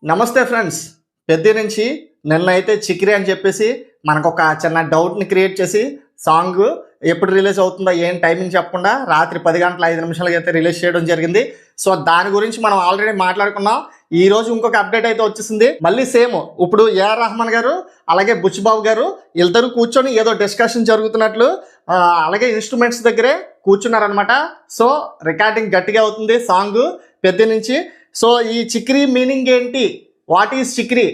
నమస్తే ఫ్రెండ్స్. పెద్ద నుంచి నిన్నైతే చిక్కిరి అని చెప్పేసి మనకొక చిన్న డౌట్‌ని క్రియేట్ చేసి సాంగ్ ఎప్పుడు రిలీజ్ అవుతుందో ఏం టైమింగ్ చెప్పకుండా రాత్రి 10 గంటల 5 నిమిషాలకైతే రిలీజ్ చేయడం జరిగింది. సో దాని గురించి మనం ఆల్రెడీ మాట్లాడుకున్నాం. ఈరోజు ఇంకొక అప్డేట్ అయితే వచ్చేసింది. మళ్ళీ సేమ్ ఇప్పుడు ఏఆర్ రెహమాన్ గారు అలాగే బుచ్చిబాబు గారు ఇద్దరు కూర్చొని ఏదో డిస్కషన్ జరుగుతున్నట్లు అలాగే ఇన్స్ట్రుమెంట్స్ దగ్గరే కూర్చున్నారనమాట. సో రికార్డింగ్ గట్టిగా అవుతుంది సాంగ్ పెద్ద నుంచి. సో ఈ చిక్రీ మీనింగ్ ఏంటి? వాట్ ఈజ్ చిక్రీ?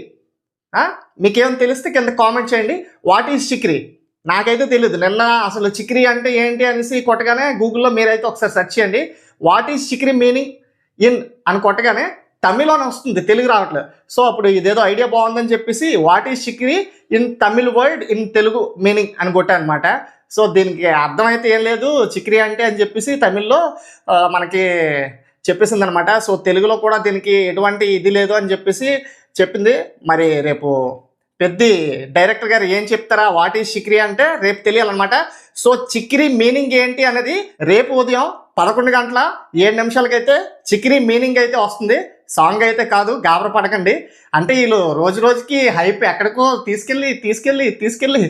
మీకేమైనా తెలిస్తే కింద కామెంట్ చేయండి. వాట్ ఈజ్ చిక్రీ? నాకైతే తెలియదు. నిన్న అసలు చిక్రీ అంటే ఏంటి అనేసి కొట్టగానే గూగుల్లో మీరైతే ఒకసారి సెర్చ్ చేయండి. What is Chikiri meaning in అని కొట్టగానే తమిళ్లోనే వస్తుంది, తెలుగు రావట్లేదు. సో అప్పుడు ఇదేదో ఐడియా బాగుందని చెప్పేసి what is Chikiri in Tamil word in Telugu meaning అని కొట్టానమాట. సో దీనికి అర్థమైతే ఏం లేదు, చిక్రీ అంటే అని చెప్పేసి తమిళ్లో మనకి చెప్పేసింది అనమాట. సో తెలుగులో కూడా దీనికి ఎటువంటి ఇది లేదు అని చెప్పేసి చెప్పింది. మరి రేపు పెద్ద డైరెక్టర్ గారు ఏం చెప్తారా వాట్ ఈజ్ చిక్రీ అంటే రేపు తెలియాలన్నమాట. సో చిక్రీ మీనింగ్ ఏంటి అనేది రేపు ఉదయం 11 గంటల 7 నిమిషాలకైతే చిక్రీ మీనింగ్ అయితే వస్తుంది. సాంగ్ అయితే కాదు, గాబర పడకండి. అంటే వీళ్ళు రోజు రోజుకి హైప్ ఎక్కడికో తీసుకెళ్ళి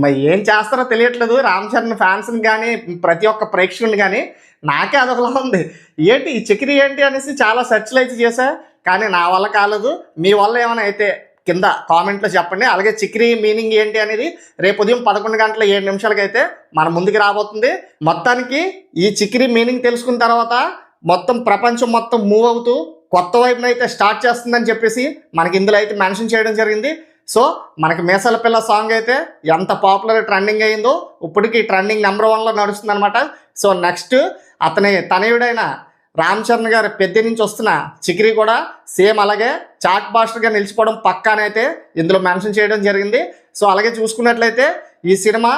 మరి ఏం చేస్తారో తెలియట్లేదు. రామ్ చరణ్ ఫ్యాన్స్ని కానీ ప్రతి ఒక్క ప్రేక్షకుని కానీ నాకే అదొకలా ఉంది. ఏంటి ఈ చిక్రీ ఏంటి అనేసి చాలా సెర్చ్లు అయితే చేశా, కానీ నా వల్ల కాలేదు. మీ వల్ల ఏమైనా అయితే కింద కామెంట్లో చెప్పండి. అలాగే చిక్రీ మీనింగ్ ఏంటి అనేది రేపు ఉదయం 11 గంటల 7 నిమిషాలకైతే మన ముందుకు రాబోతుంది. మొత్తానికి ఈ చిక్రీ మీనింగ్ తెలుసుకున్న తర్వాత మొత్తం ప్రపంచం మొత్తం మూవ్ అవుతూ కొత్త వైపున అయితే స్టార్ట్ చేస్తుందని చెప్పేసి మనకి ఇందులో అయితే మెన్షన్ చేయడం జరిగింది. సో మనకి మీసాల పిల్ల సాంగ్ అయితే ఎంత పాపులర్ ట్రెండింగ్ అయిందో ఇప్పటికి ట్రెండింగ్ నెంబర్ 1లో నడుస్తుంది అనమాట. సో నెక్స్ట్ అతని తనయుడైన రామ్ చరణ్ గారి పెద్ద నుంచి వస్తున్న చిక్రీ కూడా సేమ్ అలాగే చాట్ బాస్టర్గా నిలిచిపోవడం పక్కానైతే ఇందులో మెన్షన్ చేయడం జరిగింది. సో అలాగే చూసుకున్నట్లయితే ఈ సినిమా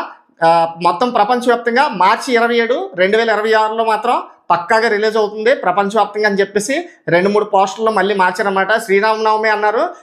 మొత్తం ప్రపంచవ్యాప్తంగా మార్చి 27, 2026లో మాత్రం పక్కాగా రిలీజ్ అవుతుంది ప్రపంచవ్యాప్తంగా అని చెప్పేసి 2-3 పోస్టర్లో మళ్ళీ మార్చారన్నమాట. శ్రీరామనవమి అన్నారు.